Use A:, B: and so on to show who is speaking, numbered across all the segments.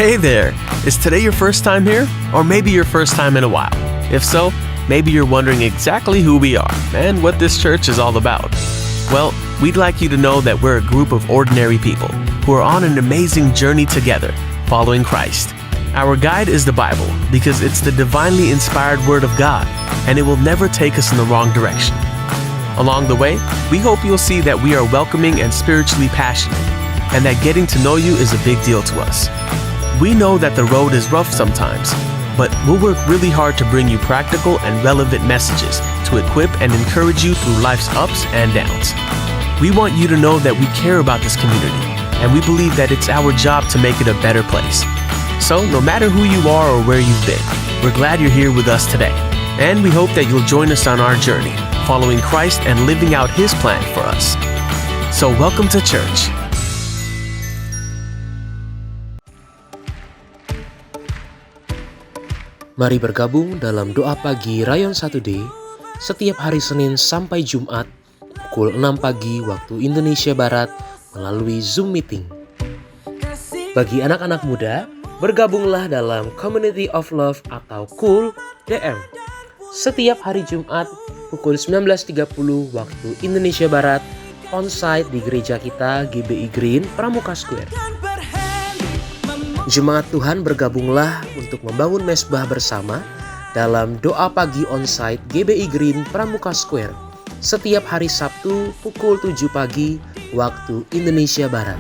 A: Hey there! Is today your first time here? Or maybe your first time in a while? If so, maybe you're wondering exactly who we are and what this church is all about. Well, we'd like you to know that we're a group of ordinary people who are on an amazing journey together, following Christ. Our guide is the Bible because it's the divinely inspired Word of God, and it will never take us in the wrong direction. Along the way, we hope you'll see that we are welcoming and spiritually passionate, and that getting to know you is a big deal to us. We know that the road is rough sometimes, but we'll work really hard to bring you practical and relevant messages to equip and encourage you through life's ups and downs. We want you to know that we care about this community, and we believe that it's our job to make it a better place. So, no matter who you are or where you've been, we're glad you're here with us today, and we hope that you'll join us on our journey, following Christ and living out His plan for us. So, welcome to church.
B: Mari bergabung dalam doa pagi Rayon 1D setiap hari Senin sampai Jumat pukul 6 pagi waktu Indonesia Barat melalui Zoom Meeting. Bagi anak-anak muda, bergabunglah dalam Community of Love atau KUL DM setiap hari Jumat pukul 19.30 waktu Indonesia Barat onsite di gereja kita GBI Green Pramuka Square. Jemaat Tuhan, bergabunglah untuk membangun mesbah bersama dalam doa pagi onsite GBI Green Pramuka Square setiap hari Sabtu pukul 7 pagi waktu Indonesia Barat.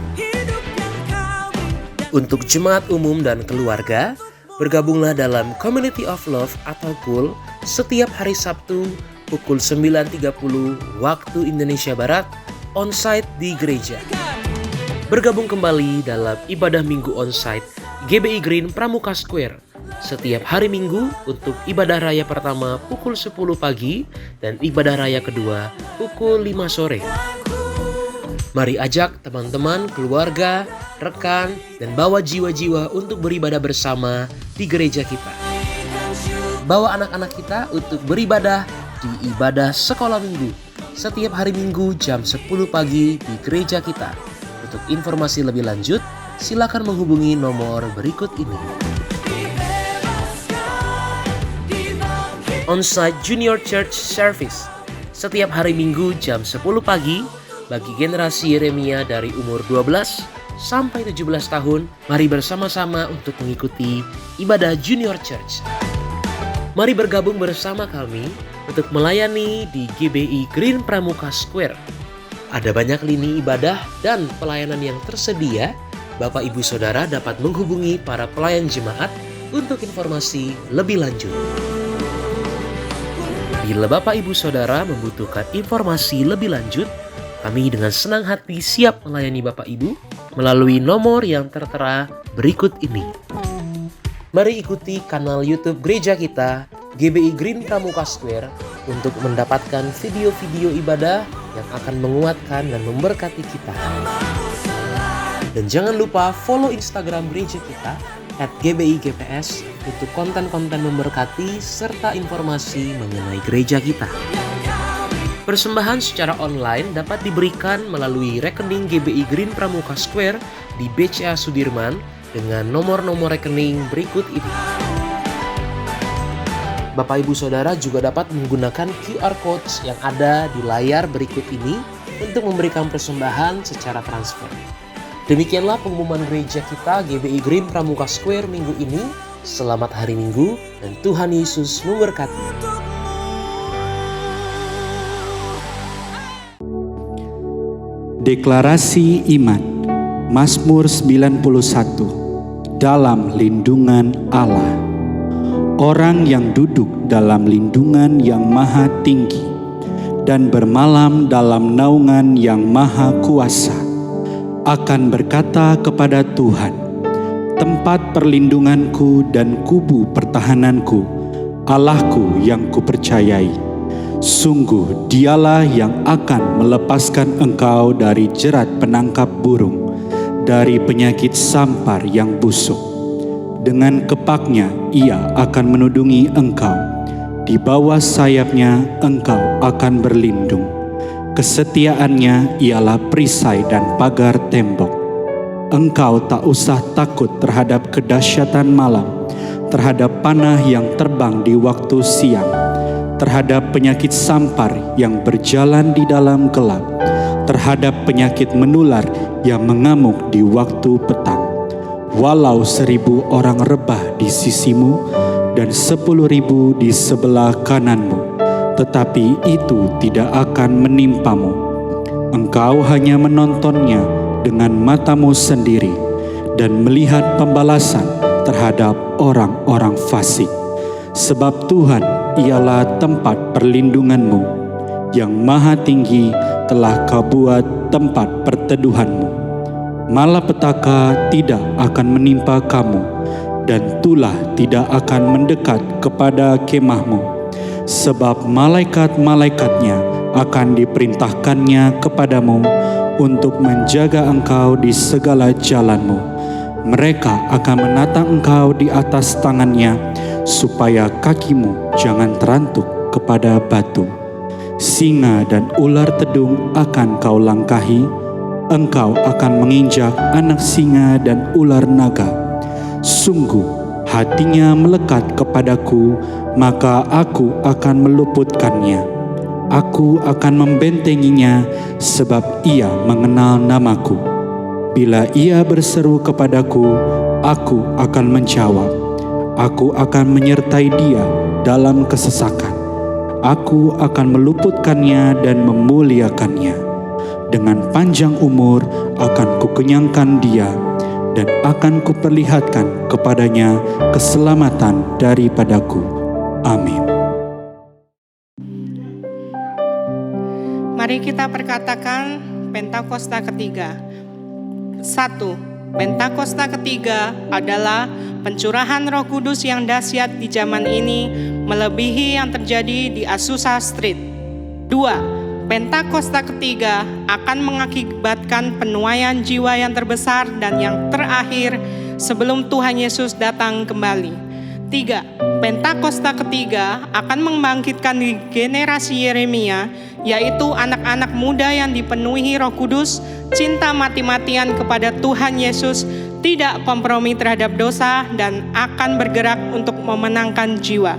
B: Untuk jemaat umum dan keluarga, bergabunglah dalam Community of Love atau KUL setiap hari Sabtu pukul 9.30 waktu Indonesia Barat onsite di gereja. Bergabung kembali dalam ibadah minggu onsite GBI Green Pramuka Square setiap hari Minggu untuk ibadah raya pertama pukul 10 pagi dan ibadah raya kedua pukul 5 sore. Mari ajak teman-teman, keluarga, rekan, dan bawa jiwa-jiwa untuk beribadah bersama di gereja kita. Bawa anak-anak kita untuk beribadah di ibadah sekolah minggu setiap hari Minggu jam 10 pagi di gereja kita. Untuk informasi lebih lanjut, silakan menghubungi nomor berikut ini. Onsite Junior Church Service setiap hari Minggu jam 10 pagi bagi generasi Yeremia dari umur 12 sampai 17 tahun. Mari bersama-sama untuk mengikuti ibadah Junior Church. Mari bergabung bersama kami untuk melayani di GBI Green Pramuka Square. Ada banyak lini ibadah dan pelayanan yang tersedia. Bapak Ibu Saudara dapat menghubungi para pelayan jemaat untuk informasi lebih lanjut. Bila Bapak Ibu Saudara membutuhkan informasi lebih lanjut, kami dengan senang hati siap melayani Bapak Ibu melalui nomor yang tertera berikut ini. Mari ikuti kanal YouTube gereja kita GBI Green Pramuka Square untuk mendapatkan video-video ibadah yang akan menguatkan dan memberkati kita. Dan jangan lupa follow Instagram gereja kita @GBIGPS untuk konten-konten memberkati serta informasi mengenai gereja kita. Persembahan secara online dapat diberikan melalui rekening GBI Green Pramuka Square di BCA Sudirman dengan nomor-nomor rekening berikut ini. Bapak Ibu Saudara juga dapat menggunakan QR Codes yang ada di layar berikut ini untuk memberikan persembahan secara transfer. Demikianlah pengumuman gereja kita GBI Green Pramuka Square minggu ini. Selamat hari Minggu dan Tuhan Yesus memberkati.
C: Deklarasi Iman Mazmur 91. Dalam lindungan Allah. Orang yang duduk dalam lindungan yang maha tinggi dan bermalam dalam naungan yang maha kuasa akan berkata kepada Tuhan, tempat perlindunganku dan kubu pertahananku, Allahku yang kupercayai. Sungguh dialah yang akan melepaskan engkau dari jerat penangkap burung, dari penyakit sampar yang busuk. Dengan kepaknya ia akan menudungi engkau. Di bawah sayapnya engkau akan berlindung. Kesetiaannya ialah perisai dan pagar tembok. Engkau tak usah takut terhadap kedahsyatan malam, terhadap panah yang terbang di waktu siang, terhadap penyakit sampar yang berjalan di dalam gelap, terhadap penyakit menular yang mengamuk di waktu petang. Walau 1000 orang rebah di sisimu dan 10.000 di sebelah kananmu, tetapi itu tidak akan menimpamu. Engkau hanya menontonnya dengan matamu sendiri dan melihat pembalasan terhadap orang-orang fasik. Sebab Tuhan ialah tempat perlindunganmu, yang Maha Tinggi telah Kau buat tempat perteduhanmu. Malapetaka tidak akan menimpa kamu, dan tulah tidak akan mendekat kepada kemahmu. Sebab malaikat-malaikatnya akan diperintahkannya kepadamu untuk menjaga engkau di segala jalanmu. Mereka akan menatang engkau di atas tangannya, supaya kakimu jangan terantuk kepada batu. Singa dan ular tedung akan kau langkahi. Engkau akan menginjak anak singa dan ular naga. Sungguh hatinya melekat kepadaku, maka aku akan meluputkannya. Aku akan membentenginya, sebab ia mengenal namaku. Bila ia berseru kepadaku, aku akan menjawab. Aku akan menyertai dia dalam kesesakan. Aku akan meluputkannya dan memuliakannya. Dengan panjang umur akan kukenyangkan dia, dan akan kuperlihatkan kepadanya keselamatan daripadaku. Amin.
D: Mari kita perkatakan Pentakosta ketiga. 1. Pentakosta ketiga adalah pencurahan Roh Kudus yang dahsyat di zaman ini, melebihi yang terjadi di Azusa Street. 2. Pentakosta ketiga akan mengakibatkan penuaian jiwa yang terbesar dan yang terakhir sebelum Tuhan Yesus datang kembali. 3. Pentakosta ketiga akan membangkitkan generasi Yeremia, yaitu anak-anak muda yang dipenuhi Roh Kudus, cinta mati-matian kepada Tuhan Yesus, tidak kompromi terhadap dosa, dan akan bergerak untuk memenangkan jiwa.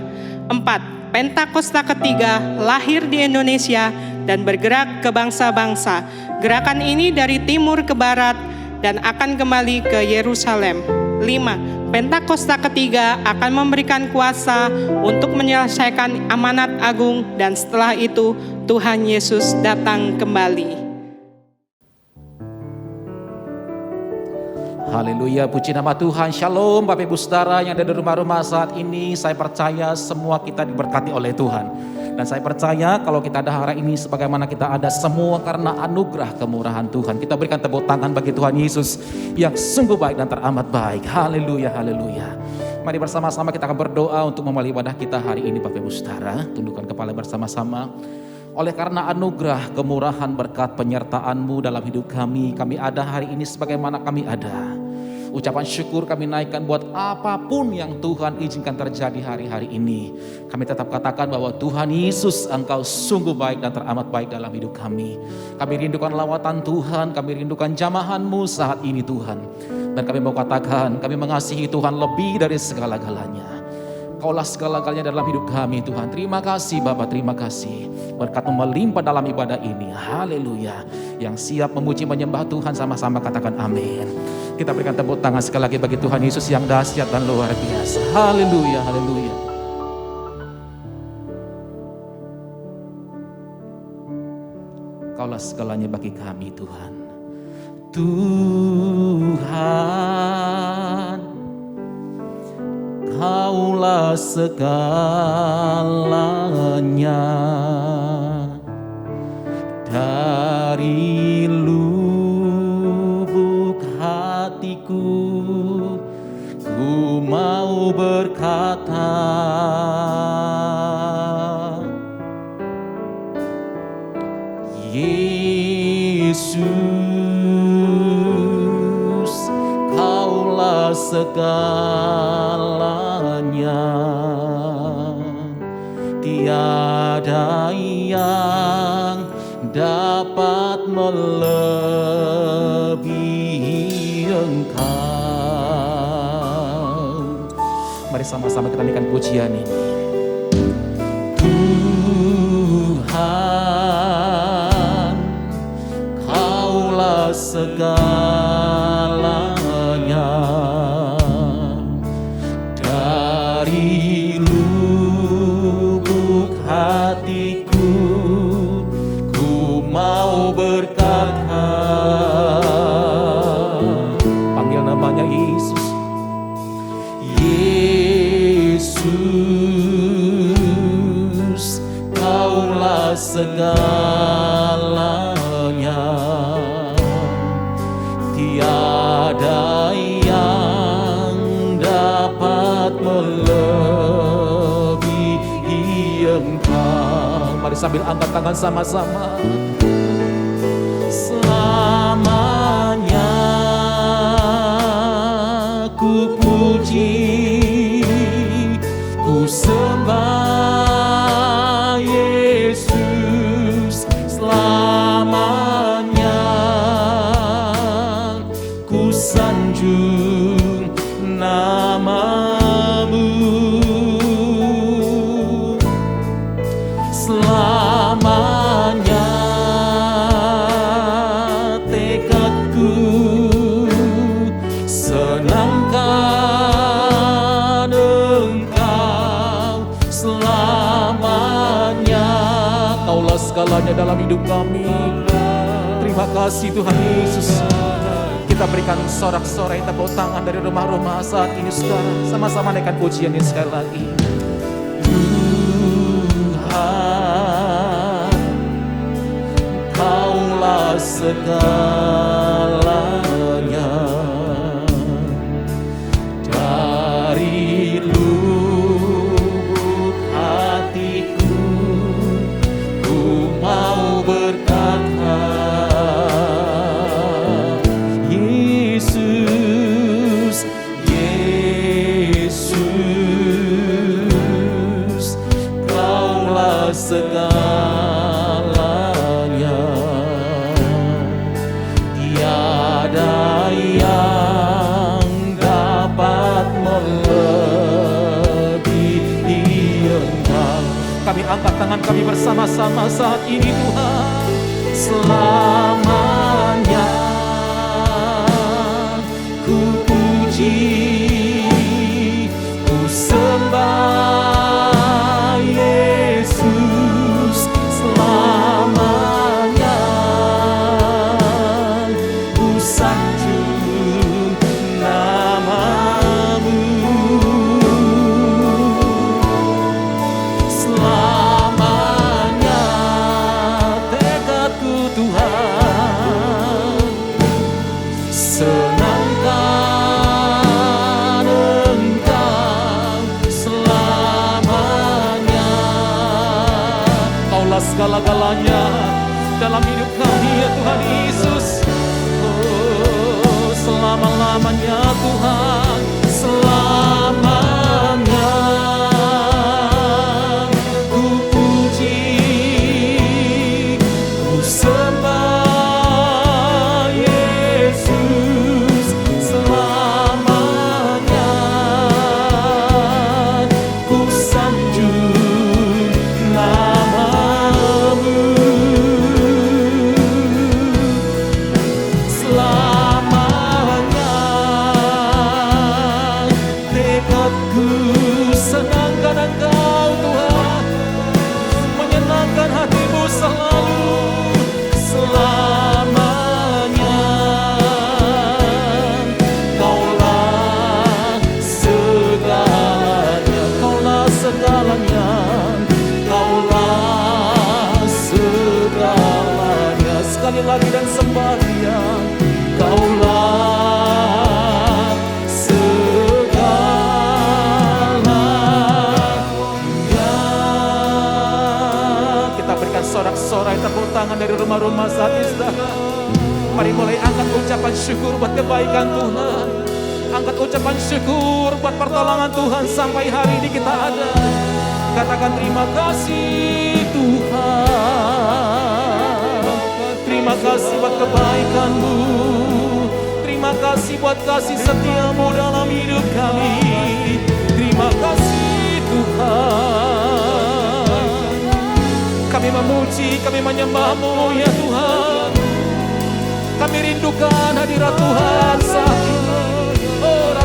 D: 4. Pentakosta ketiga lahir di Indonesia dan bergerak ke bangsa-bangsa. Gerakan ini dari timur ke barat dan akan kembali ke Yerusalem. 5. Pentakosta ketiga akan memberikan kuasa untuk menyelesaikan amanat agung, dan setelah itu Tuhan Yesus datang kembali.
E: Haleluya, puji nama Tuhan. Shalom Bapak Ibu Saudara yang ada di rumah-rumah saat ini. Saya percaya semua kita diberkati oleh Tuhan. Dan saya percaya kalau kita ada hari ini sebagaimana kita ada semua karena anugerah kemurahan Tuhan. Kita berikan tepuk tangan bagi Tuhan Yesus yang sungguh baik dan teramat baik. Haleluya, haleluya. Mari bersama-sama kita akan berdoa untuk memulai ibadah kita hari ini Bapak Ibu Saudara. Tundukkan kepala bersama-sama. Oleh karena anugerah, kemurahan, berkat penyertaan-Mu dalam hidup kami ada hari ini sebagaimana kami ada. Ucapan syukur kami naikkan buat apapun yang Tuhan izinkan terjadi hari-hari ini. Kami tetap katakan bahwa Tuhan Yesus, Engkau sungguh baik dan teramat baik dalam hidup kami. Kami rindukan lawatan Tuhan, kami rindukan jamahan-Mu saat ini Tuhan. Dan kami mau katakan, kami mengasihi Tuhan lebih dari segala-galanya. Kaulah segala-galanya dalam hidup kami Tuhan. Terima kasih Bapa, terima kasih. Berkat-Mu melimpah dalam ibadah ini. Haleluya. Yang siap memuji menyembah Tuhan sama-sama katakan amin. Kita berikan tepuk tangan sekali lagi bagi Tuhan Yesus yang dahsyat dan luar biasa. Haleluya, haleluya. Kaulah segalanya bagi kami Tuhan. Tuhan, Kaulah segalanya. Dari lubuk hatiku ku mau berkata, Yesus, Kaulah segalanya. tiada yang dapat melebihi Engkau. Mari sama-sama kita nyanyikan pujian ini. Tuhan, Kaulah segalanya. Dari lubuk hatiku, ku mau berkata, panggil namanya Yesus. Yesus, Kaulah segalanya. Tiada yang dapat melebihi Engkau. Mari sambil angkat tangan sama-sama. Selamanya ku puji, ku sembah Yesus. Selamanya ku sanjung nama-Mu. Selamanya tekadku senangkan Engkau. Selamanya Kaulah segalanya dalam hidup kami. Terima kasih Tuhan Yesus. Kita berikan sorak-sorai tepuk tangan dari rumah-rumah saat ini, saudara. Sama-sama naikkan pujian ini sekali lagi. Tuhan, Kaulah segalanya. Dari lubuk hatiku, ku mau berkata, Yesus, Yesus, Kaulah segalanya. Tiada yang dapat melebihi Engkau. Kami angkat tangan kami bersama-sama saat ini, Tuhan. Selamanya ku puji, ku sembah Yesus. Selamanya ku sanjung nama-Mu. Selamanya tekadku Tuhan, senangkan Engkau. Selamanya Kaulah segala-galanya dalam hidup kami, ya Tuhan Yesus. Oh, selama-lamanya Tuhan, selamanya ku puji, ku sembah Yesus. Selamanya ku sanjung nama-Mu. Selamanya tekadku senangkan Engkau Tuhan, menyenangkan hati-Mu selalu. Selamanya Kaulah segalanya, Kaulah segalanya, Kaulah segalanya. Sekali lagi dan sembah Dia, Kaulah segalanya. Kita berikan sorak-sorai tepuk tangan dari rumah-rumah saat ini, saudara. Mari mulai angkat ucapan syukur buat kebaikan Tuhan. Angkat ucapan syukur buat pertolongan Tuhan sampai hari ini kita ada. Katakan terima kasih Tuhan. Terima kasih buat kebaikan-Mu. Terima kasih buat kasih setia-Mu dalam hidup kami. Terima kasih Tuhan. Kami memuji, kami menyembah-Mu ya Tuhan. Kami rindukan hadirat Tuhan saat ini. Oh,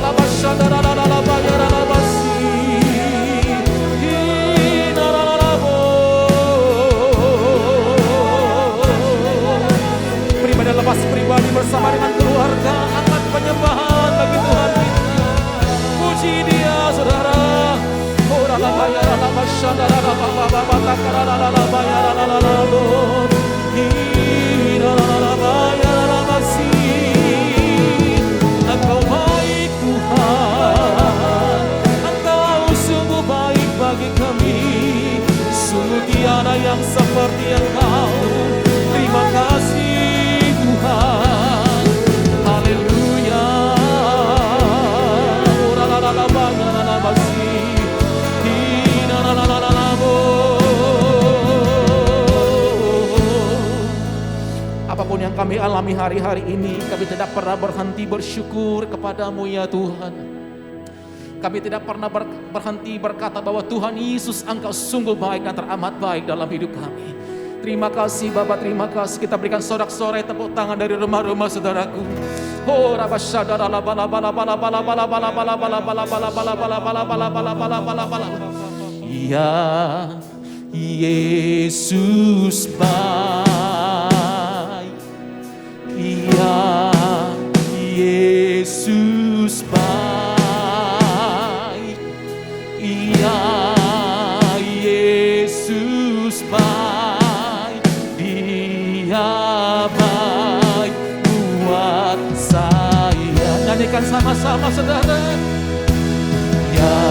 E: pribadi lepas pribadi bersama dengan keluarga, angkat penyembahan bagi Tuhan kita. Puji Dia, saudara. Oh, Engkau baik Tuhan, Engkau sungguh baik bagi kami. Sungguh tiada yang seperti Engkau. Terima kasih Tuhan. Haleluya. Apapun yang kami alami hari-hari ini, kami tidak pernah berhenti bersyukur kepadamu ya Tuhan. Kami tidak pernah berhenti berkata bahwa Tuhan Yesus Engkau sungguh baik dan teramat baik dalam hidup kami. Terima kasih Bapa, terima kasih. Kita berikan sorak-sorai tepuk tangan dari rumah-rumah saudaraku. Oh, ya Yesus baik. Ya Yesus baik. Ya Yesus baik. Dia baik buat saya. Nyanyikan sama-sama saudara. Ya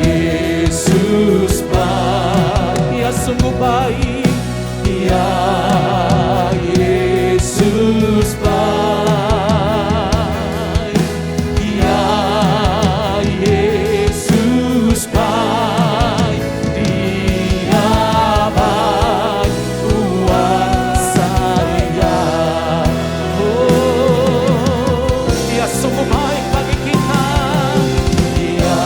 E: Yesus baik. Dia sungguh baik. Ya Yesus baik. Ya Yesus baik. Dia baik buat saya. Oh, Dia sungguh baik bagi kita. Dia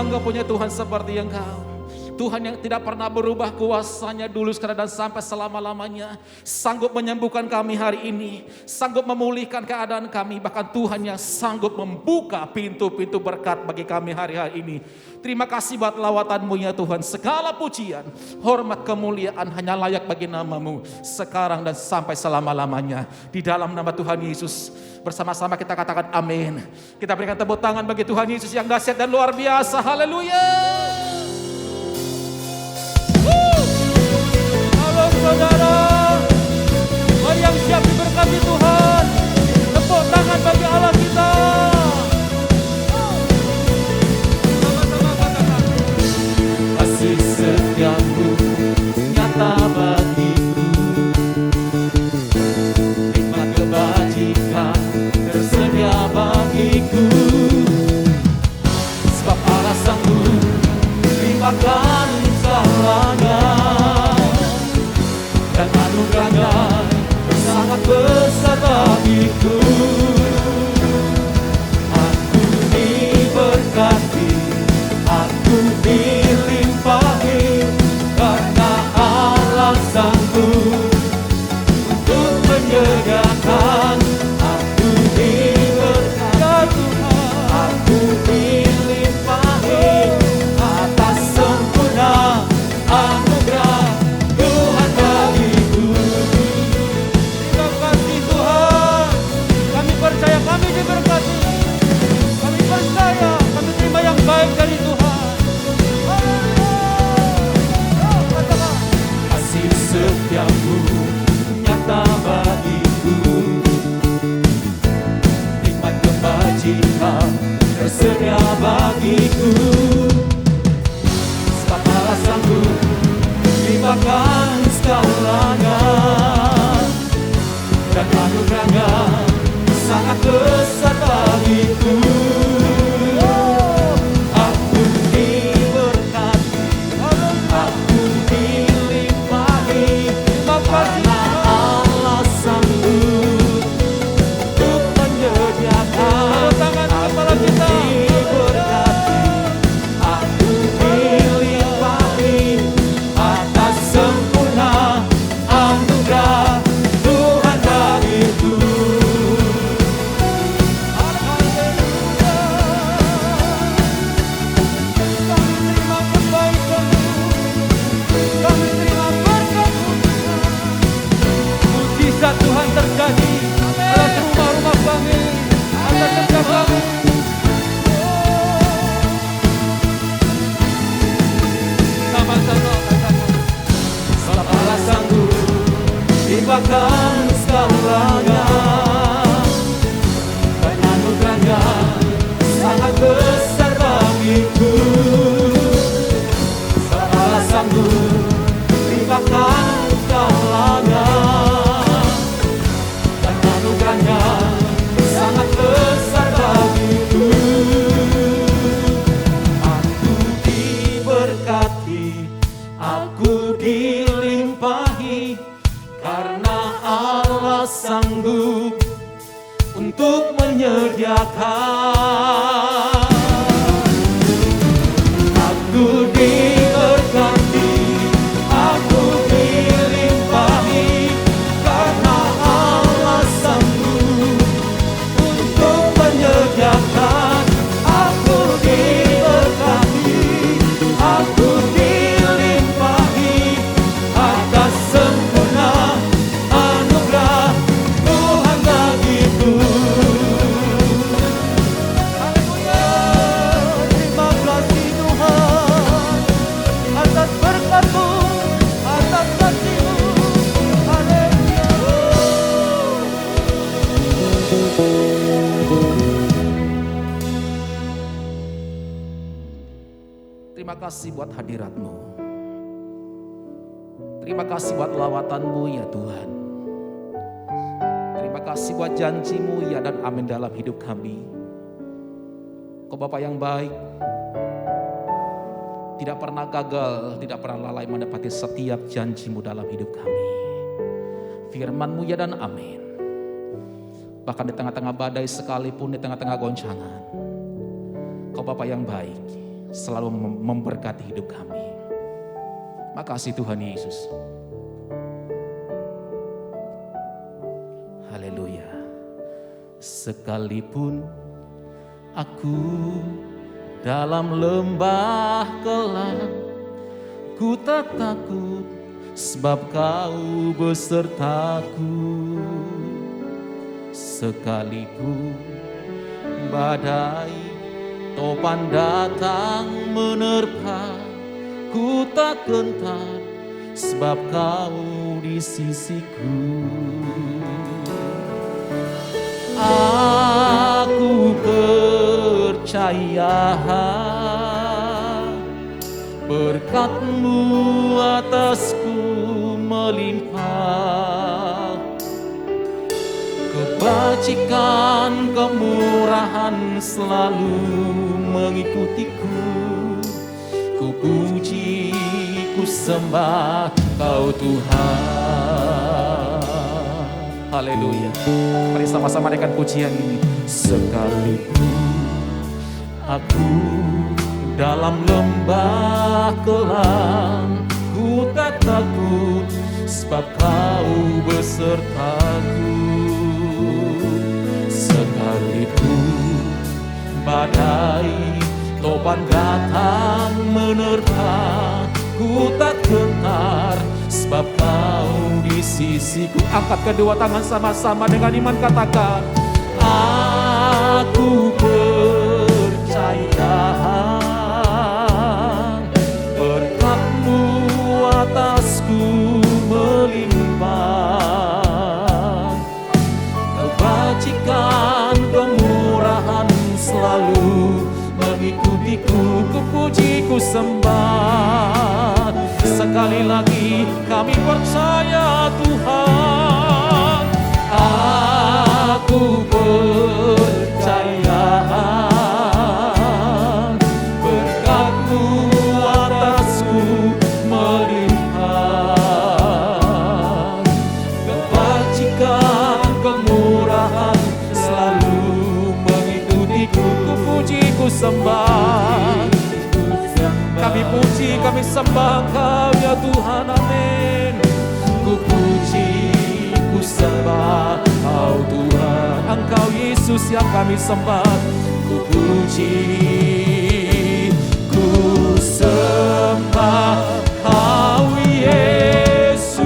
E: bangga punya Tuhan seperti Engkau. Tuhan yang tidak pernah berubah kuasanya dulu, sekarang dan sampai selama-lamanya. Sanggup menyembuhkan kami hari ini, sanggup memulihkan keadaan kami. Bahkan Tuhan yang sanggup membuka pintu-pintu berkat bagi kami hari-hari ini. Terima kasih buat lawatan-Mu ya Tuhan. Segala pujian, hormat, kemuliaan hanya layak bagi nama-Mu sekarang dan sampai selama-lamanya. Di dalam nama Tuhan Yesus, bersama-sama kita katakan amin. Kita berikan tepuk tangan bagi Tuhan Yesus yang dahsyat dan luar biasa. Haleluya. Halo saudara, mari yang siap diberkati Tuhan, tepuk tangan bagi Allah kita. Sama-sama katakan, kasih setiamu nyata bagiku, nikmat kebajikan tersedia bagiku, sebab Allah sanggup limpahkan segalanya, dan anugerahnya sangat besar bagiku. Aku diberkati, aku dilimpahi, karena Allah sanggup untuk menyediakan. Aku diberkati, aku dilimpahi atas sempurna anugerah Tuhan bagiku. Terima kasih Tuhan, kami percaya kami diberkati, kami percaya kami terima yang baik dari Tuhan. Haleluya. Kasih setiamu nyata bagiku, nikmat kebajikan tersedia bagiku, sebab Allah sanggup limpahkan segalanya, dan anugerahnya sangat besar bagiku. Aku diberkati, aku dilimpahi, karena Allah sanggup untuk menyediakan. Aku diberkati, aku dilimpahi atas sempurna anugerah Tuhan bagiku. Haleluya. Kami terima kebaikan-Mu, kami terima berkat-Mu. Mujizat Tuhan terjadi atas rumah-rumah kami, atas kerja kami. Sama-sama katakan, sebab Allah sanggup limpahkan segalanya, dan anugerahnya sangat besar bagiku. Sebab Allah sanggup limpahkan segalanya, dan anugerahnya sangat besar bagiku. Aku diberkati, aku dilimpahi, karena Allah sanggup untuk menyediakan. Aku diberkati, aku dilimpahi, karena Allah sanggup untuk menyediakan. Aku diberkati, aku dilimpahi atas sempurna anugerah Tuhan bagiku. Haleluya. Terima kasih Tuhan atas berkat-Mu, atas kasih-Mu. Haleluya. Terima kasih buat hadirat-Mu. Terima kasih buat lawatan-Mu ya Tuhan. Terima kasih buat janji-Mu ya dan amin dalam hidup kami. Kau Bapa yang baik, tidak pernah gagal, tidak pernah lalai menepati setiap janji-Mu dalam hidup kami. Firman-Mu ya dan amin. Bahkan di tengah-tengah badai sekalipun, di tengah-tengah goncangan, Kau Bapa yang baik, selalu memberkati hidup kami. Makasih Tuhan Yesus. Haleluya. Sekalipun aku dalam lembah gelap, ku tak takut sebab Kau besertaku. Sekalipun badai topan datang menerpa, ku tak gentar sebab Kau di sisiku. Aku percaya berkat-Mu atasku melimpah, kebajikan kemurahan selalu mengikutiku. Ku puji, ku sembah Kau Tuhan. Haleluya. Mari sama-sama dengan pujian ini. Sekalipun aku dalam lembah kelam, ku tak takut sebab Kau besertaku. Sekalipun badai topan datang menerpa, ku tak gentar sebab Kau di sisiku. Angkat kedua tangan sama-sama dengan iman, katakan, aku percaya berkat-Mu atasku melimpah, kebajikan kemurahan selalu mengikutiku. Ku puji, ku sembah. Sekali lagi kami percaya Tuhan. Aku percaya berkat-Mu atasku melimpah, kebajikan kemurahan selalu mengikutiku. Ku puji, ku sembah. Kami puji, kami sembah Kau ya Tuhan, amin. Ku puji, ku sembah Kau Tuhan. Engkau Yesus yang kami sembah. Ku puji, ku sembah Kau Yesus.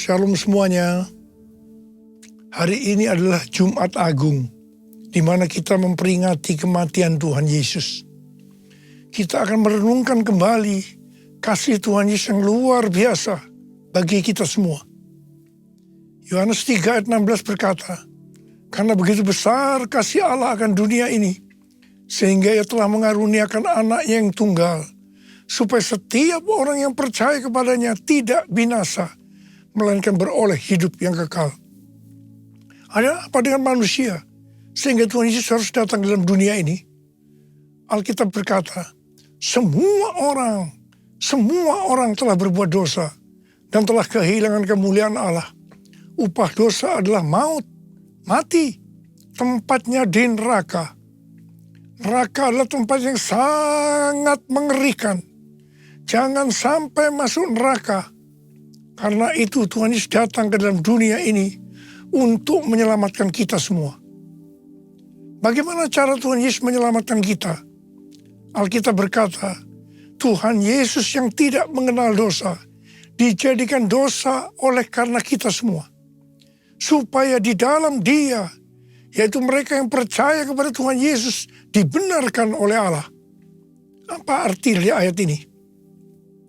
F: Shalom semuanya. Hari ini adalah Jumat Agung, di mana kita memperingati kematian Tuhan Yesus. Kita akan merenungkan kembali kasih Tuhan Yesus yang luar biasa bagi kita semua. Yohanes 3 ayat 16 berkata, karena begitu besar kasih Allah akan dunia ini, sehingga Ia telah mengaruniakan anaknya yang tunggal, supaya setiap orang yang percaya kepadanya tidak binasa, melainkan beroleh hidup yang kekal. Ada apa dengan manusia sehingga Tuhan Yesus harus datang dalam dunia ini? Alkitab berkata, semua orang telah berbuat dosa dan telah kehilangan kemuliaan Allah. Upah dosa adalah maut, mati, tempatnya di neraka. Neraka adalah tempat yang sangat mengerikan. Jangan sampai masuk neraka. Karena itu Tuhan Yesus datang ke dalam dunia ini untuk menyelamatkan kita semua. Bagaimana cara Tuhan Yesus menyelamatkan kita? Alkitab berkata, Tuhan Yesus yang tidak mengenal dosa, dijadikan dosa oleh karena kita semua. Supaya di dalam Dia, yaitu mereka yang percaya kepada Tuhan Yesus, dibenarkan oleh Allah. Apa arti dari ayat ini?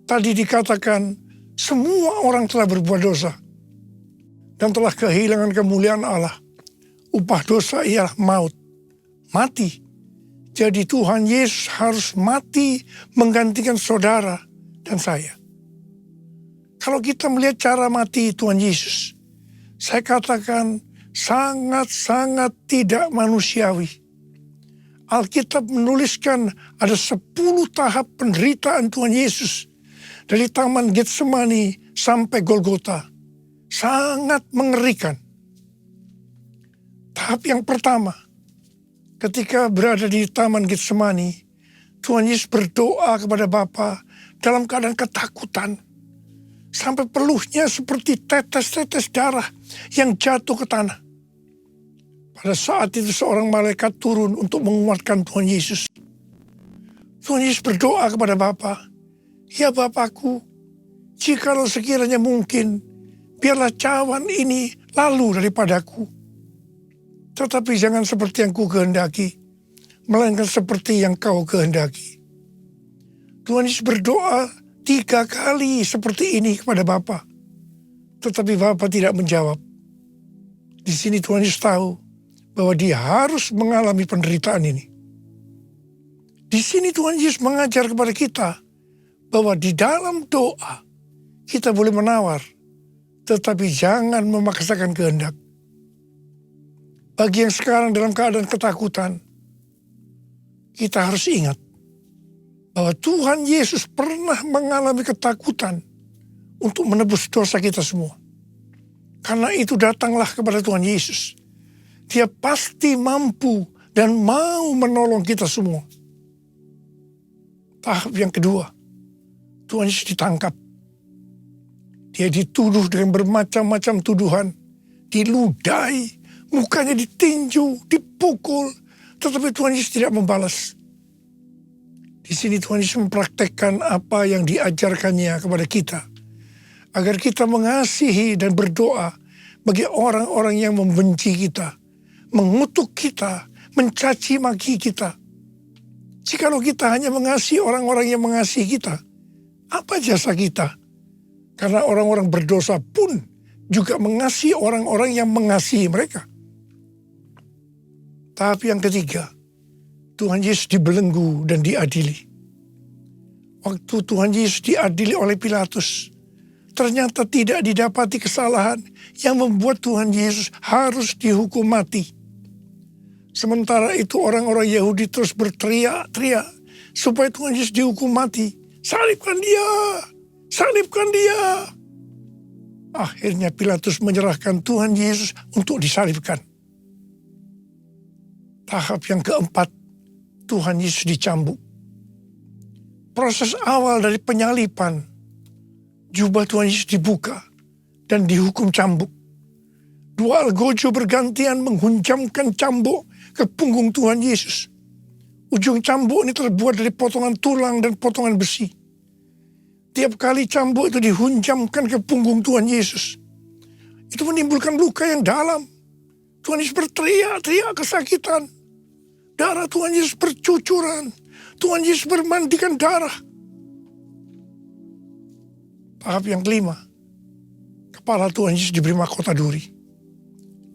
F: Tadi dikatakan, semua orang telah berbuat dosa dan telah kehilangan kemuliaan Allah. Upah dosa ialah maut, mati. Jadi Tuhan Yesus harus mati menggantikan saudara dan saya. Kalau kita melihat cara mati Tuhan Yesus, saya katakan sangat-sangat tidak manusiawi. Alkitab menuliskan ada 10 tahap penderitaan Tuhan Yesus. Dari Taman Getsemani sampai Golgota. Sangat mengerikan. Tahap yang pertama, ketika berada di Taman Getsemani, Tuhan Yesus berdoa kepada Bapa dalam keadaan ketakutan. Sampai peluhnya seperti tetes-tetes darah yang jatuh ke tanah. Pada saat itu seorang malaikat turun untuk menguatkan Tuhan Yesus. Tuhan Yesus berdoa kepada Bapa, "Ya Bapakku, jikalau sekiranya mungkin, biarlah cawan ini lalu daripadaku. Tetapi jangan seperti yang ku kehendaki, melainkan seperti yang kau kehendaki." Tuhan Yesus berdoa 3 kali seperti ini kepada Bapa. Tetapi Bapa tidak menjawab. Di sini Tuhan Yesus tahu bahwa dia harus mengalami penderitaan ini. Di sini Tuhan Yesus mengajar kepada kita bahwa di dalam doa kita boleh menawar, tetapi jangan memaksakan kehendak. Bagi yang sekarang dalam keadaan ketakutan, kita harus ingat bahwa Tuhan Yesus pernah mengalami ketakutan untuk menebus dosa kita semua. Karena itu datanglah kepada Tuhan Yesus. Dia pasti mampu dan mau menolong kita semua. Tahap yang kedua, Tuhan Yesus ditangkap. Dia dituduh dengan bermacam-macam tuduhan. Diludahi, mukanya ditinju, dipukul. Tetapi Tuhan Yesus tidak membalas. Di sini Tuhan Yesus mempraktekkan apa yang diajarkannya kepada kita. Agar kita mengasihi dan berdoa bagi orang-orang yang membenci kita. Mengutuk kita, mencaci maki kita. Jikalau kita hanya mengasihi orang-orang yang mengasihi kita, apa jasa kita? Karena orang-orang berdosa pun juga mengasihi orang-orang yang mengasihi mereka. Tahap yang ketiga, Tuhan Yesus dibelenggu dan diadili. Waktu Tuhan Yesus diadili oleh Pilatus, ternyata tidak didapati kesalahan yang membuat Tuhan Yesus harus dihukum mati. Sementara itu orang-orang Yahudi terus berteriak-teriak supaya Tuhan Yesus dihukum mati. Salibkan dia! Salibkan dia! Akhirnya Pilatus menyerahkan Tuhan Yesus untuk disalibkan. Tahap yang keempat, Tuhan Yesus dicambuk. Proses awal dari penyaliban, jubah Tuhan Yesus dibuka dan dihukum cambuk. 2 algojo bergantian menghunjamkan cambuk ke punggung Tuhan Yesus. Ujung cambuk ini terbuat dari potongan tulang dan potongan besi. Tiap kali cambuk itu dihunjamkan ke punggung Tuhan Yesus, itu menimbulkan luka yang dalam. Tuhan Yesus berteriak-teriak kesakitan. Darah Tuhan Yesus bercucuran. Tuhan Yesus bermandikan darah. Tahap yang kelima, kepala Tuhan Yesus diberi mahkota duri.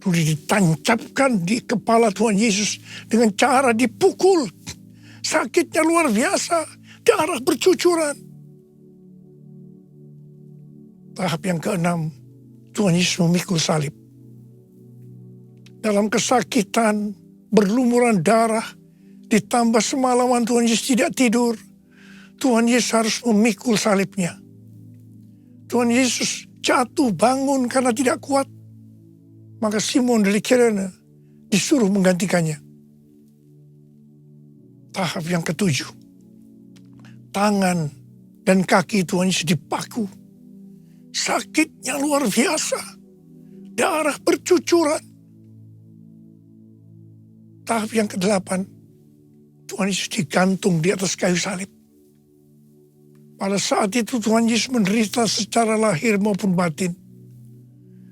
F: Duri ditancapkan di kepala Tuhan Yesus dengan cara dipukul. Sakitnya luar biasa. Darah bercucuran. Tahap yang keenam, Tuhan Yesus memikul salib. Dalam kesakitan, berlumuran darah, ditambah semalaman Tuhan Yesus tidak tidur, Tuhan Yesus harus memikul salibnya. Tuhan Yesus jatuh bangun karena tidak kuat. Maka Simon dari Kirene disuruh menggantikannya. Tahap yang ketujuh, tangan dan kaki Tuhan Yesus dipaku. Sakitnya luar biasa. Darah bercucuran. Tahap yang ke-8, Tuhan Yesus digantung di atas kayu salib. Pada saat itu Tuhan Yesus menderita secara lahir maupun batin.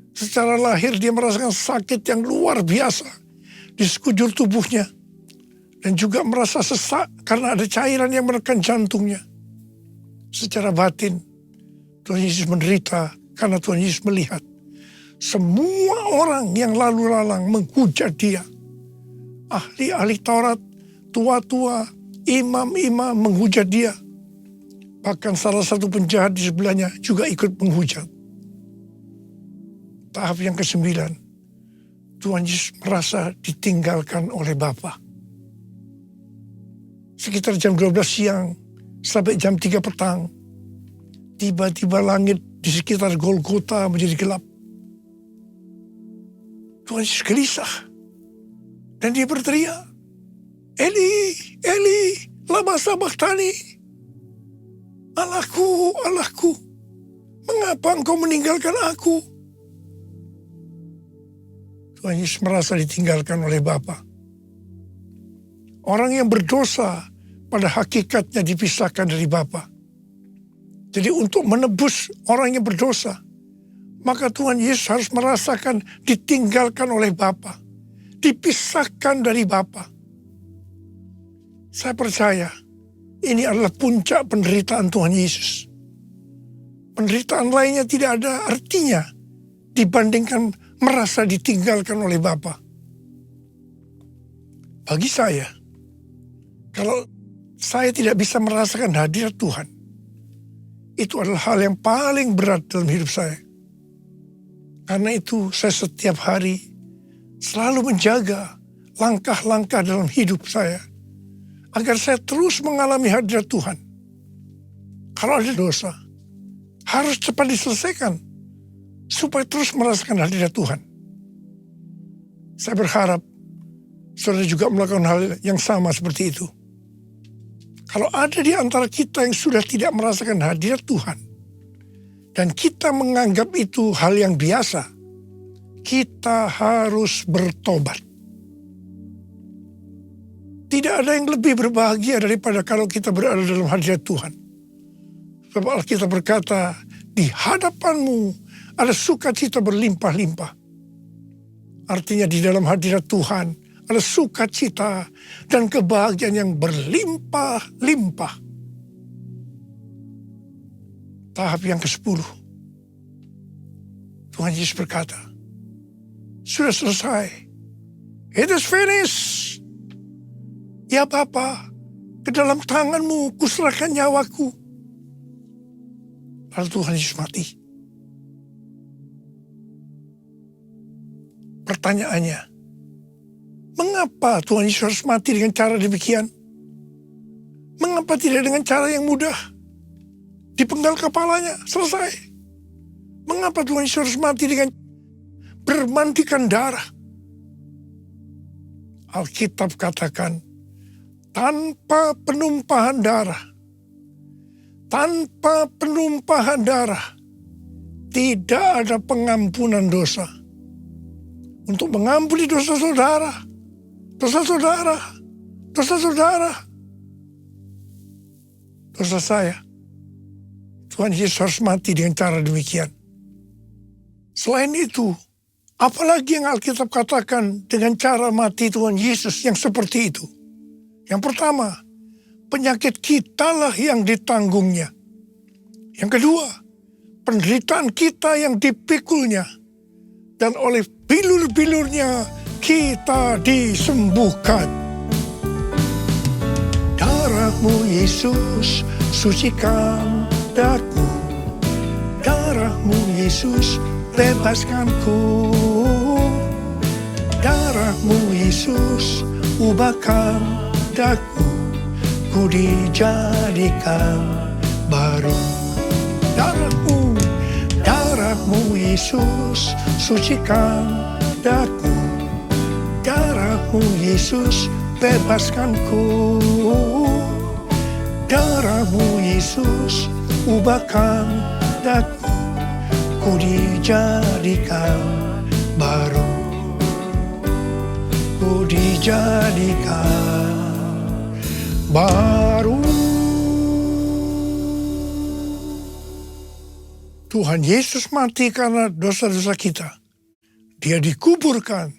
F: Secara lahir dia merasakan sakit yang luar biasa di sekujur tubuhnya. Dan juga merasa sesak karena ada cairan yang menekan jantungnya. Secara batin, Tuhan Yesus menderita karena Tuhan Yesus melihat semua orang yang lalu lalang menghujat dia. Ahli-ahli Taurat, tua-tua, imam-imam menghujat dia. Bahkan salah satu penjahat di sebelahnya juga ikut menghujat. Tahap yang ke-9, Tuhan Yesus merasa ditinggalkan oleh Bapa. sekitar jam 12 siang sampai jam 3 petang. Tiba-tiba langit di sekitar Golgota menjadi gelap. Tuhan Yesus gelisah. Dan dia berteriak, Eli, Eli, lama sabachthani. Allahku, Allahku, mengapa engkau meninggalkan aku? Tuhan Yesus merasa ditinggalkan oleh Bapa. Orang yang berdosa pada hakikatnya dipisahkan dari Bapa. Jadi untuk menebus orang yang berdosa, maka Tuhan Yesus harus merasakan ditinggalkan oleh Bapa, dipisahkan dari Bapa. Saya percaya ini adalah puncak penderitaan Tuhan Yesus. Penderitaan lainnya tidak ada artinya dibandingkan merasa ditinggalkan oleh Bapa. Bagi saya, kalau saya tidak bisa merasakan hadirat Tuhan, itu adalah hal yang paling berat dalam hidup saya. Karena itu saya setiap hari selalu menjaga langkah-langkah dalam hidup saya, agar saya terus mengalami hadirat Tuhan. Kalau ada dosa, harus cepat diselesaikan, supaya terus merasakan hadirat Tuhan. Saya berharap saudara juga melakukan hal yang sama seperti itu. Kalau ada di antara kita yang sudah tidak merasakan hadirat Tuhan, dan kita menganggap itu hal yang biasa, kita harus bertobat. Tidak ada yang lebih berbahagia daripada kalau kita berada dalam hadirat Tuhan. Sebab Alkitab berkata, di hadapanmu ada sukacita berlimpah-limpah. Artinya di dalam hadirat Tuhan ada sukacita dan kebahagiaan yang berlimpah-limpah. Tahap yang ke-10. Tuhan Yesus berkata, sudah selesai. It is finished. Ya Bapa, ke dalam tanganmu kuserahkan nyawaku. Lalu Tuhan Yesus mati. Pertanyaannya, mengapa Tuhan Yesus harus mati dengan cara demikian? Mengapa tidak dengan cara yang mudah? Dipenggal kepalanya, selesai. Mengapa Tuhan Yesus harus mati dengan bermandikan darah? Alkitab katakan, tanpa penumpahan darah, tidak ada pengampunan dosa. Untuk mengampuni dosa saudara, dosa saya, Tuhan Yesus harus mati dengan cara demikian. Selain itu, apalagi yang Alkitab katakan dengan cara mati Tuhan Yesus yang seperti itu? Yang pertama, penyakit kitalah yang ditanggungnya. Yang kedua, penderitaan kita yang dipikulnya. Dan oleh bilur-bilurnya kita disembuhkan. Darah-Mu Yesus sucikan daku. Darah-Mu Yesus bebaskanku. Darah-Mu Yesus ubahkan daku. Ku dijadikan baru. Darah-Mu Yesus sucikan daku. Darah-Mu Yesus bebaskanku. Darah-Mu Yesus ubahkan daku. Ku dijadikan baru. Ku dijadikan baru. Tuhan Yesus mati karena dosa-dosa kita. Dia dikuburkan.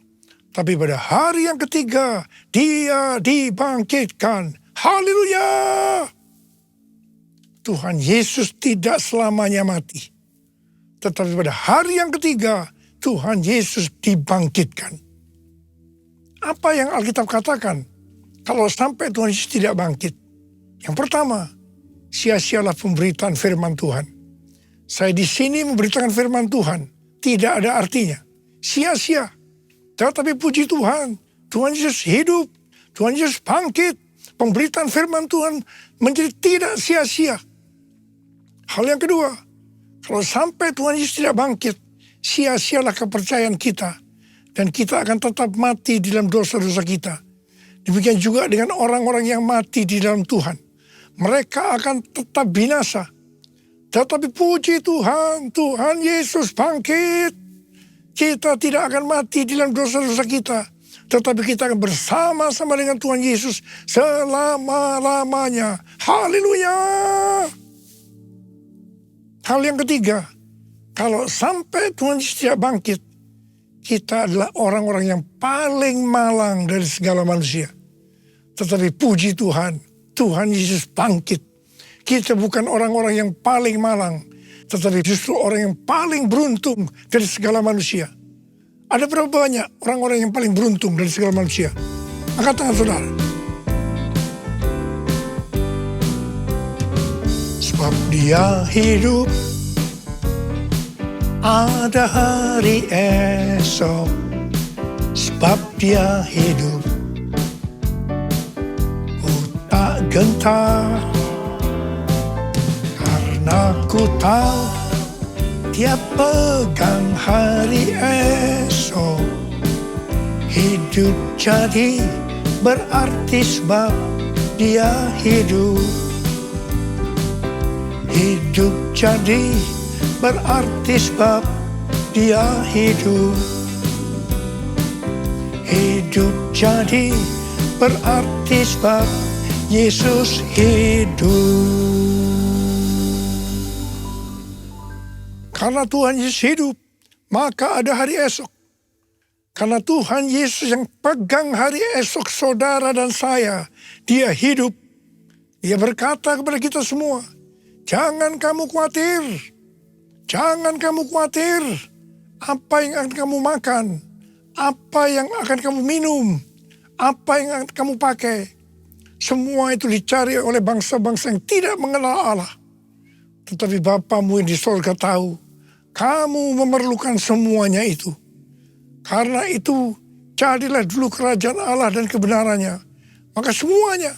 F: Tapi pada hari yang ketiga, dia dibangkitkan. Haleluya! Tuhan Yesus tidak selamanya mati. Tetapi pada hari yang ketiga, Tuhan Yesus dibangkitkan. Apa yang Alkitab katakan? Kalau sampai Tuhan Yesus tidak bangkit. Yang pertama, sia-sialah pemberitaan firman Tuhan. Saya di sini memberitakan firman Tuhan. Tidak ada artinya. Sia-sia. Tetapi puji Tuhan. Tuhan Yesus hidup. Tuhan Yesus bangkit. pemberitaan firman Tuhan menjadi tidak sia-sia. Hal yang kedua, kalau sampai Tuhan Yesus tidak bangkit, sia-sialah kepercayaan kita. Dan kita akan tetap mati di dalam dosa-dosa kita. Demikian juga dengan orang-orang yang mati di dalam Tuhan. Mereka akan tetap binasa. Tetapi puji Tuhan, Tuhan Yesus bangkit. Kita tidak akan mati di dalam dosa-dosa kita. Tetapi kita akan bersama-sama dengan Tuhan Yesus selama-lamanya. Haleluya! Hal yang ketiga, kalau sampai Tuhan Yesus tidak bangkit, kita adalah orang-orang yang paling malang dari segala manusia. Tetapi puji Tuhan, Tuhan Yesus bangkit. Kita bukan orang-orang yang paling malang, tetapi justru orang yang paling beruntung dari segala manusia. Ada berapa banyak orang-orang yang paling beruntung dari segala manusia? Angkat tangan saudara. Sebab dia hidup, ada hari esok. Sebab dia hidup, ku tak gentar. Karena ku tahu dia pegang hari esok. Hidup jadi berarti sebab dia hidup. Hidup jadi berarti sebab dia hidup. Hidup jadi berarti sebab Yesus hidup. Karena Tuhan Yesus hidup, maka ada hari esok. Karena Tuhan Yesus yang pegang hari esok saudara dan saya, dia hidup. Dia berkata kepada kita semua, jangan kamu khawatir. Jangan kamu khawatir. Apa yang akan kamu makan? Apa yang akan kamu minum? Apa yang akan kamu pakai? Semua itu dicari oleh bangsa-bangsa yang tidak mengenal Allah. Tetapi Bapamu yang di sorga tahu, kamu memerlukan semuanya itu. Karena itu, carilah dulu kerajaan Allah dan kebenarannya. Maka semuanya,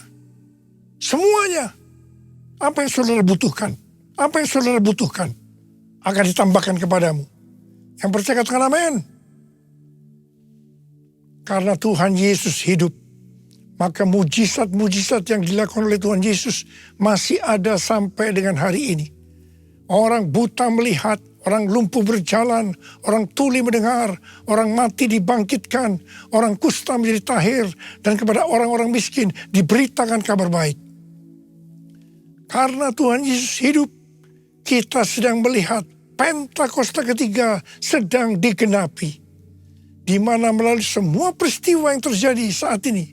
F: apa yang saudara butuhkan, akan ditambahkan kepadamu. Yang percaya katakan amin. Karena Tuhan Yesus hidup, maka mujizat-mujizat yang dilakukan oleh Tuhan Yesus masih ada sampai dengan hari ini. Orang buta melihat, orang lumpuh berjalan, orang tuli mendengar, orang mati dibangkitkan, orang kusta menjadi tahir, dan kepada orang-orang miskin diberitakan kabar baik. Karena Tuhan Yesus hidup, kita sedang melihat Pentakosta ketiga sedang digenapi. Di mana melalui semua peristiwa yang terjadi saat ini,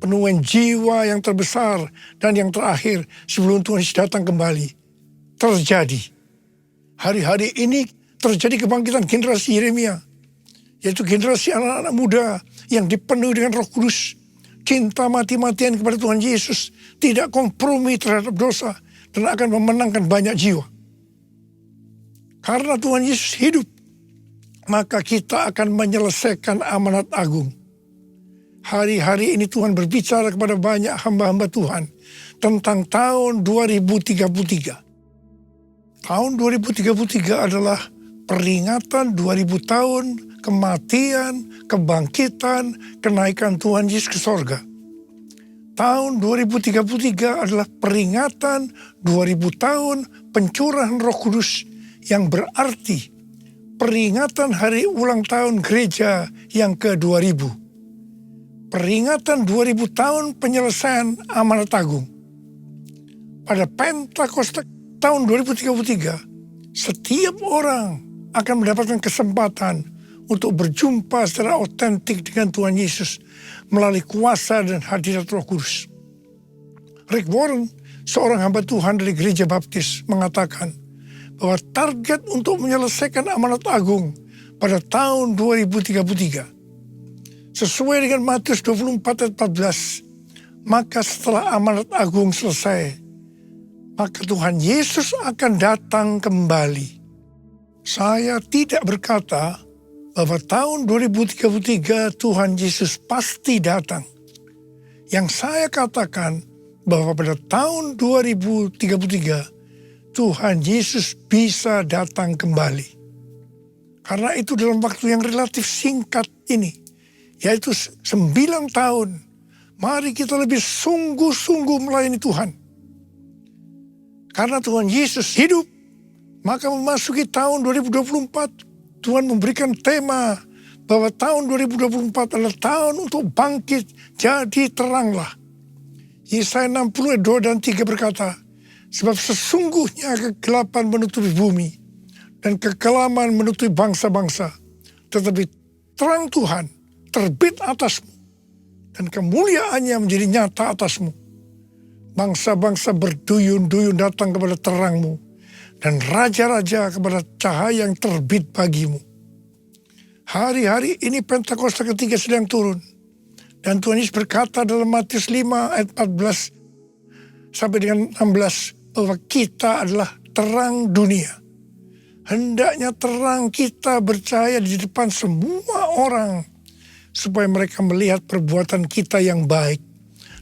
F: penuaian jiwa yang terbesar dan yang terakhir sebelum Tuhan Yesus datang kembali terjadi. Hari-hari ini terjadi kebangkitan generasi Yeremia, yaitu generasi anak-anak muda yang dipenuhi dengan Roh Kudus, cinta mati-matian kepada Tuhan Yesus, tidak kompromi terhadap dosa, dan akan memenangkan banyak jiwa. Karena Tuhan Yesus hidup, maka kita akan menyelesaikan amanat agung. Hari-hari ini Tuhan berbicara kepada banyak hamba-hamba Tuhan tentang tahun 2033. Tahun 2033 adalah peringatan 2000 tahun kematian, kebangkitan, kenaikan Tuhan Yesus ke sorga. Tahun 2033 adalah peringatan 2000 tahun pencurahan Roh Kudus, yang berarti peringatan hari ulang tahun gereja yang ke-2000. Peringatan 2000 tahun penyelesaian amanat agung. Pada Pentakosta tahun 2033, setiap orang akan mendapatkan kesempatan untuk berjumpa secara otentik dengan Tuhan Yesus melalui kuasa dan hadirat Roh Kudus. Rick Warren, seorang hamba Tuhan dari Gereja Baptis, mengatakan bahwa target untuk menyelesaikan amanat agung pada tahun 2033, sesuai dengan Matius 24 ayat 14, maka setelah amanat agung selesai, maka Tuhan Yesus akan datang kembali. Saya tidak berkata bahwa tahun 2033 Tuhan Yesus pasti datang. Yang saya katakan bahwa pada tahun 2033 Tuhan Yesus bisa datang kembali. Karena itu dalam waktu yang relatif singkat ini, yaitu 9 tahun, mari kita lebih sungguh-sungguh melayani Tuhan. Karena Tuhan Yesus hidup, maka memasuki tahun 2024, Tuhan memberikan tema bahwa tahun 2024 adalah tahun untuk bangkit, jadi teranglah. Yesaya 60 ayat 2 dan 3 berkata, sebab sesungguhnya kegelapan menutupi bumi dan kekelaman menutupi bangsa-bangsa. Tetapi terang Tuhan terbit atasmu dan kemuliaannya menjadi nyata atasmu. Bangsa-bangsa berduyun-duyun datang kepada terangmu dan raja-raja kepada cahaya yang terbit bagimu. Hari-hari ini Pentakosta ketiga sedang turun. Dan Tuhan Yesus berkata dalam Matius 5 ayat 14 sampai dengan 16 bahwa kita adalah terang dunia. Hendaknya terang kita bercahaya di depan semua orang supaya mereka melihat perbuatan kita yang baik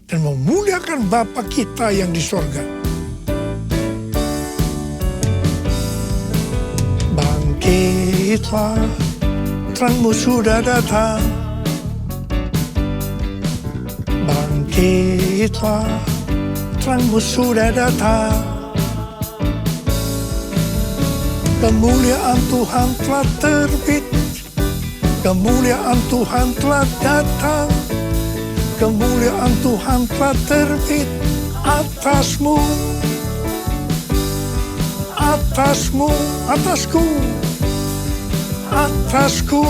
F: dan memuliakan Bapa kita yang di sorga. Bangkitlah, terangmu sudah datang. Bangkitlah, terangmu sudah datang. Kemuliaan Tuhan telah terbit, kemuliaan Tuhan telah datang, kemuliaan Tuhan telah terbit atasmu, atasmu, atasku, atasku,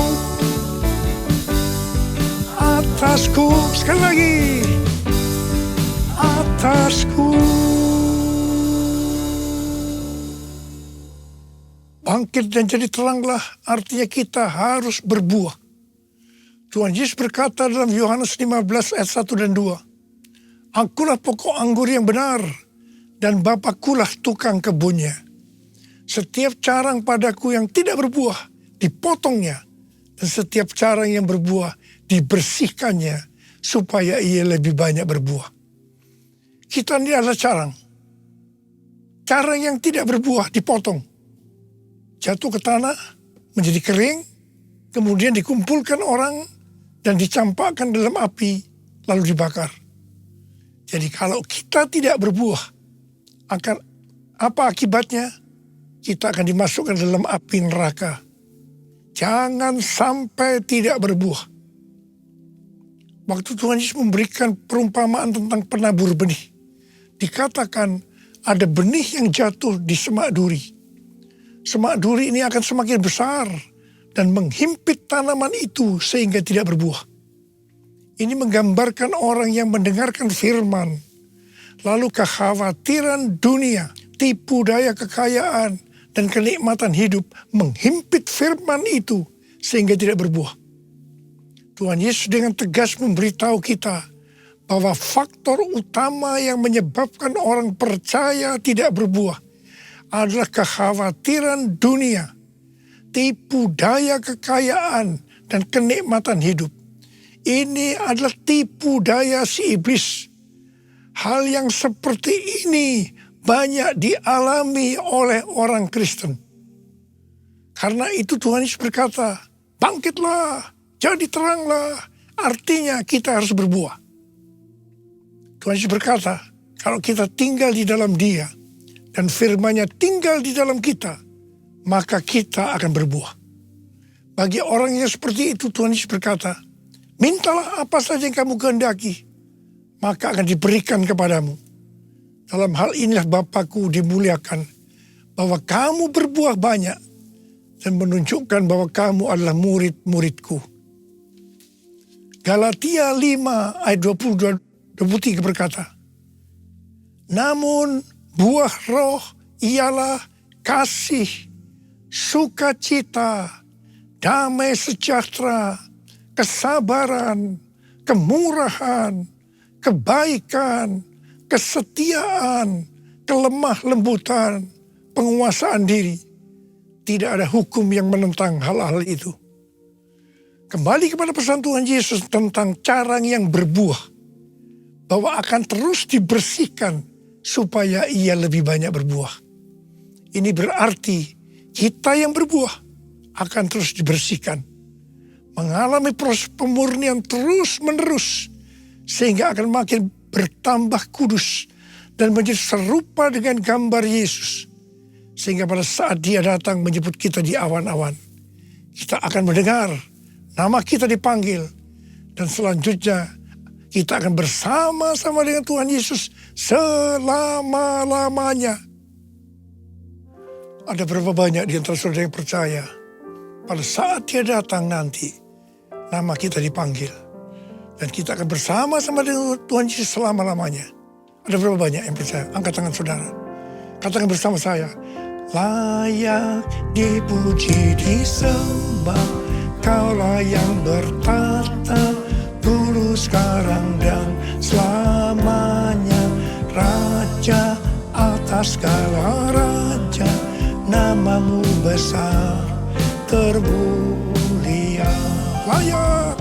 F: atasku, sekali lagi, atasku. Bangkit dan jadi teranglah artinya kita harus berbuah. Tuhan Yesus berkata dalam Yohanes 15 ayat 1 dan 2. Akulah pokok anggur yang benar dan Bapakulah tukang kebunnya. Setiap carang padaku yang tidak berbuah dipotongnya dan setiap carang yang berbuah dibersihkannya supaya ia lebih banyak berbuah. Kita ini adalah carang. Carang yang tidak berbuah dipotong. Jatuh ke tanah, menjadi kering, kemudian dikumpulkan orang dan dicampakkan dalam api, lalu dibakar. Jadi kalau kita tidak berbuah, akan apa akibatnya? Kita akan dimasukkan dalam api neraka. Jangan sampai tidak berbuah. Waktu Tuhan Yesus memberikan perumpamaan tentang penabur benih, dikatakan ada benih yang jatuh di semak duri. Semak duri ini akan semakin besar dan menghimpit tanaman itu sehingga tidak berbuah. Ini menggambarkan orang yang mendengarkan firman, lalu kekhawatiran dunia, tipu daya kekayaan, dan kenikmatan hidup menghimpit firman itu sehingga tidak berbuah. Tuhan Yesus dengan tegas memberitahu kita bahwa faktor utama yang menyebabkan orang percaya tidak berbuah adalah kekhawatiran dunia, tipu daya kekayaan, dan kenikmatan hidup. Ini adalah tipu daya si iblis. Hal yang seperti ini banyak dialami oleh orang Kristen. Karena itu Tuhan Yesus berkata, bangkitlah, jadi teranglah. Artinya kita harus berbuah. Tuhan Yesus berkata, kalau kita tinggal di dalam Dia, dan firman-Nya tinggal di dalam kita, maka kita akan berbuah. Bagi orang yang seperti itu, Tuhan Yesus berkata, mintalah apa saja yang kamu kehendaki, maka akan diberikan kepadamu. Dalam hal inilah Bapakku dimuliakan, bahwa kamu berbuah banyak, dan menunjukkan bahwa kamu adalah murid-muridku. Galatia 5 ayat 22-23 berkata, namun buah roh ialah kasih, sukacita, damai sejahtera, kesabaran, kemurahan, kebaikan, kesetiaan, kelemah lembutan, penguasaan diri. Tidak ada hukum yang menentang hal-hal itu. Kembali kepada pesan Tuhan Yesus tentang carang yang berbuah. bahwa akan terus dibersihkan supaya ia lebih banyak berbuah. Ini berarti kita yang berbuah akan terus dibersihkan, mengalami proses pemurnian terus menerus, sehingga akan makin bertambah kudus dan menjadi serupa dengan gambar Yesus. Sehingga pada saat dia datang menjemput kita di awan-awan, kita akan mendengar nama kita dipanggil. Dan selanjutnya kita akan bersama-sama dengan Tuhan Yesus selama-lamanya. Ada berapa banyak di antara saudara yang percaya pada saat dia datang nanti, nama kita dipanggil. Dan kita akan bersama-sama dengan Tuhan Yesus selama-lamanya. Ada berapa banyak yang percaya? Angkat tangan saudara. Katakan bersama saya. Layak dipuji disembah, Kaulah yang bertata dulu, sekarang dan selamanya. Raja atas segala raja, namamu besar termulia. Layak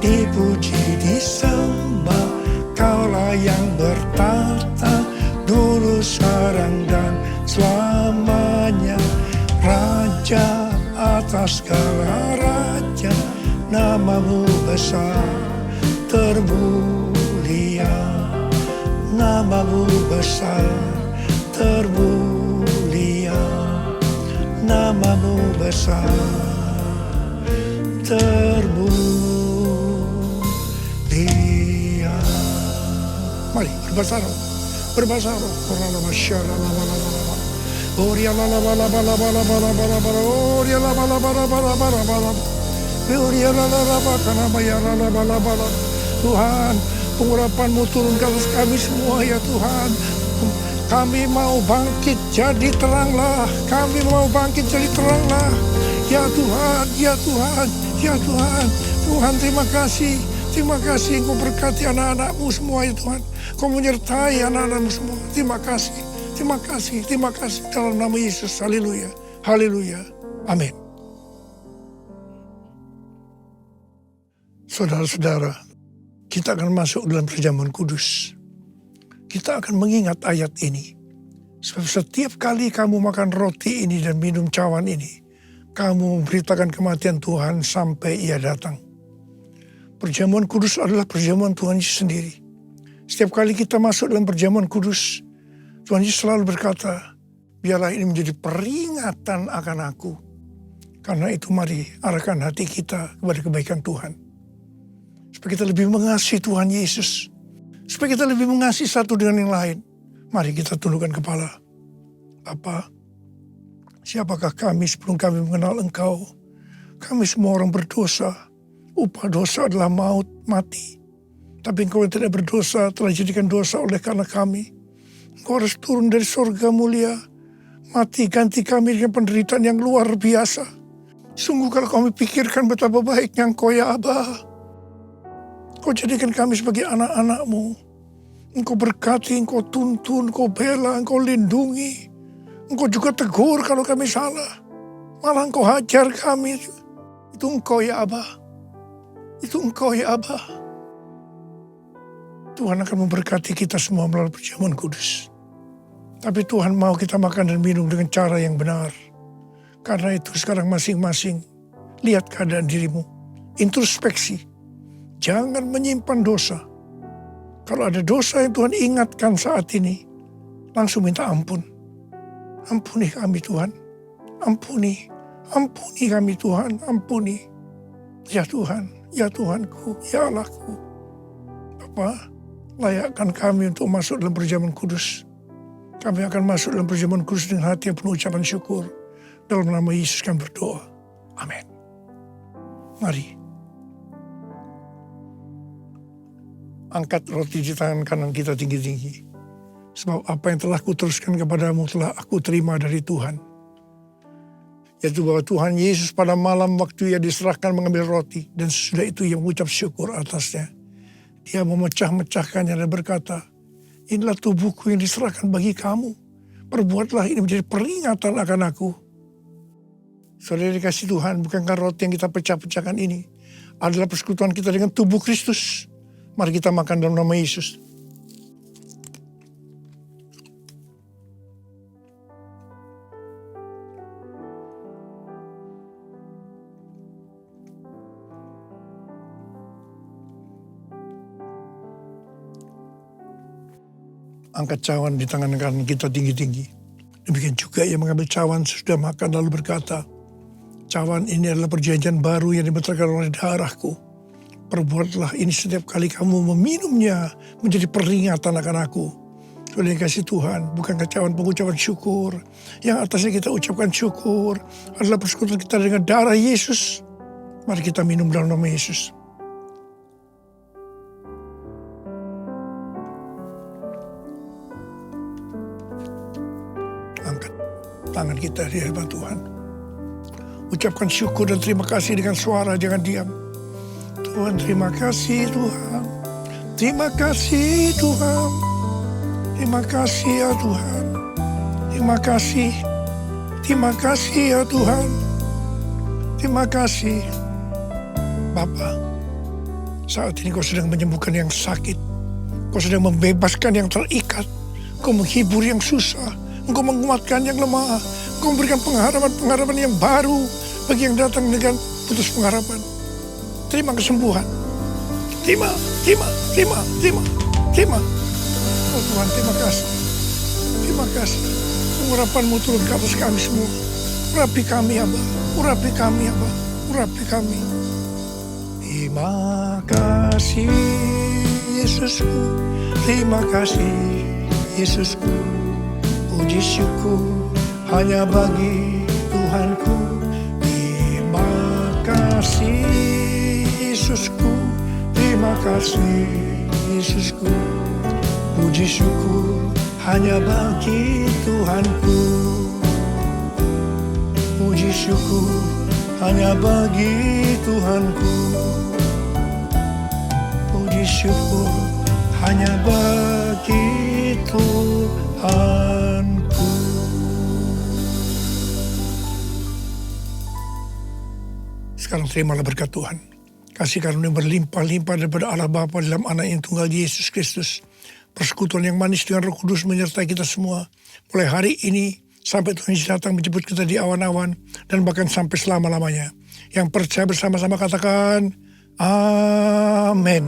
F: dipuji disembah, Kaulah yang bertata dulu, sekarang dan selamanya. Raja atas segala raja, namamu besar termulia. Namamu besar termulia. Namamu besar termulia. Mari berbahasa roh. Berbahasa roh. Tuhan, pengurapan-Mu turun ke atas kami semua ya Tuhan. Kami mau bangkit jadi teranglah. Kami mau bangkit jadi teranglah. Ya Tuhan, ya Tuhan, ya Tuhan. Tuhan, terima kasih. Terima kasih Engkau berkati anak-anak-Mu semua ya Tuhan. Kau menyertai anak-anak-Mu semua. Terima kasih. Terima kasih, terima kasih dalam nama Yesus. Haleluya, haleluya, amin. Saudara-saudara, kita akan masuk dalam perjamuan kudus. Kita akan mengingat ayat ini. Sebab setiap kali kamu makan roti ini dan minum cawan ini, kamu memberitakan kematian Tuhan sampai Ia datang. Perjamuan kudus adalah perjamuan Tuhan Yesus sendiri. Setiap kali kita masuk dalam perjamuan kudus, Tuhan Yesus selalu berkata, biarlah ini menjadi peringatan akan aku. Karena itu mari arahkan hati kita kepada kebaikan Tuhan. Supaya kita lebih mengasihi Tuhan Yesus. Supaya kita lebih mengasihi satu dengan yang lain. Mari kita tundukkan kepala. Bapa, siapakah kami sebelum kami mengenal Engkau? Kami semua orang berdosa. Upah dosa adalah maut, mati. Tapi Engkau yang tidak berdosa telah dijadikan dosa oleh karena kami. Engkau harus turun dari surga mulia. Mati ganti kami dengan penderitaan yang luar biasa. Sungguh kalau kami pikirkan betapa baiknya Engkau ya Aba. Engkau jadikan kami sebagai anak-anak-Mu. Engkau berkati, Engkau tuntun, Engkau bela, Engkau lindungi. Engkau juga tegur kalau kami salah. Malah Engkau hajar kami. Itu Engkau ya Aba. Itu Engkau ya Aba. Tuhan akan memberkati kita semua melalui perjamuan kudus. Tapi Tuhan mau kita makan dan minum dengan cara yang benar. Karena itu sekarang masing-masing lihat keadaan dirimu. Introspeksi. Jangan menyimpan dosa. Kalau ada dosa yang Tuhan ingatkan saat ini, langsung minta ampun. Ampuni kami Tuhan. Ampuni. Ampuni kami Tuhan. Ampuni. Ya Tuhan. Ya Tuhanku. Ya Allahku. Bapa, layakkan kami untuk masuk dalam perjamuan kudus. Kami akan masuk dalam perjamuan kudus dengan hati yang penuh ucapan syukur. Dalam nama Yesus kami berdoa. Amin. Mari. Angkat roti di tangan kanan kita tinggi-tinggi. Sebab apa yang telah kuteruskan kepadamu telah aku terima dari Tuhan. Yaitu bahwa Tuhan Yesus pada malam waktu Ia diserahkan mengambil roti. Dan sesudah itu Ia mengucap syukur atasnya. Dia memecah-mecahkannya dan berkata, inilah tubuhku yang diserahkan bagi kamu. Perbuatlah ini menjadi peringatan akan aku. Saudara dikasih Tuhan, bukankah roti yang kita pecah-pecahkan ini adalah persekutuan kita dengan tubuh Kristus. Mari kita makan dalam nama Yesus. Angkat cawan di tangan kanan kita tinggi-tinggi. Demikian juga ia mengambil cawan sesudah makan lalu berkata, cawan ini adalah perjanjian baru yang dibenarkan oleh darahku. Perbuatlah ini setiap kali kamu meminumnya menjadi peringatan akan aku. Sudah dikasih Tuhan, bukan cawan pengucapan syukur. Yang atasnya kita ucapkan syukur adalah persekutuan kita dengan darah Yesus. Mari kita minum dalam nama Yesus. Angkat tangan kita di hadapan Tuhan. Ucapkan syukur dan terima kasih dengan suara, jangan diam. Tuhan, terima kasih Tuhan. Terima kasih Tuhan. Terima kasih ya Tuhan. Terima kasih. Terima kasih ya Tuhan. Terima kasih. Bapa, saat ini kau sedang menyembuhkan yang sakit. Kau sedang membebaskan yang terikat. Kau menghibur yang susah. Engkau menguatkan yang lemah. Engkau memberikan pengharapan yang baru bagi yang datang dengan putus pengharapan. Terima kesembuhan. Terima. Oh Tuhan, terima kasih. Terima kasih. Pengurapan-Mu turun ke atas kami semua. Urapi kami, Abba. Urapi kami, Abba. Urapi kami. Terima kasih, Yesusku. Terima kasih, Yesusku. Puji syukur hanya bagi Tuhanku. Terima kasih Yesusku. Terima kasih Yesusku. Puji syukur hanya bagi Tuhanku. Puji syukur hanya bagi Tuhanku. Puji syukur hanya bagi Tuhanku. Sekarang terimalah berkat Tuhan. Kasih karunia berlimpah-limpah daripada Allah Bapa dalam anak yang tunggal Yesus Kristus. Persekutuan yang manis dengan Roh Kudus menyertai kita semua. Mulai hari ini sampai Tuhan Yesus datang menjemput kita di awan-awan. Dan bahkan sampai selama-lamanya. Yang percaya bersama-sama katakan, Amin.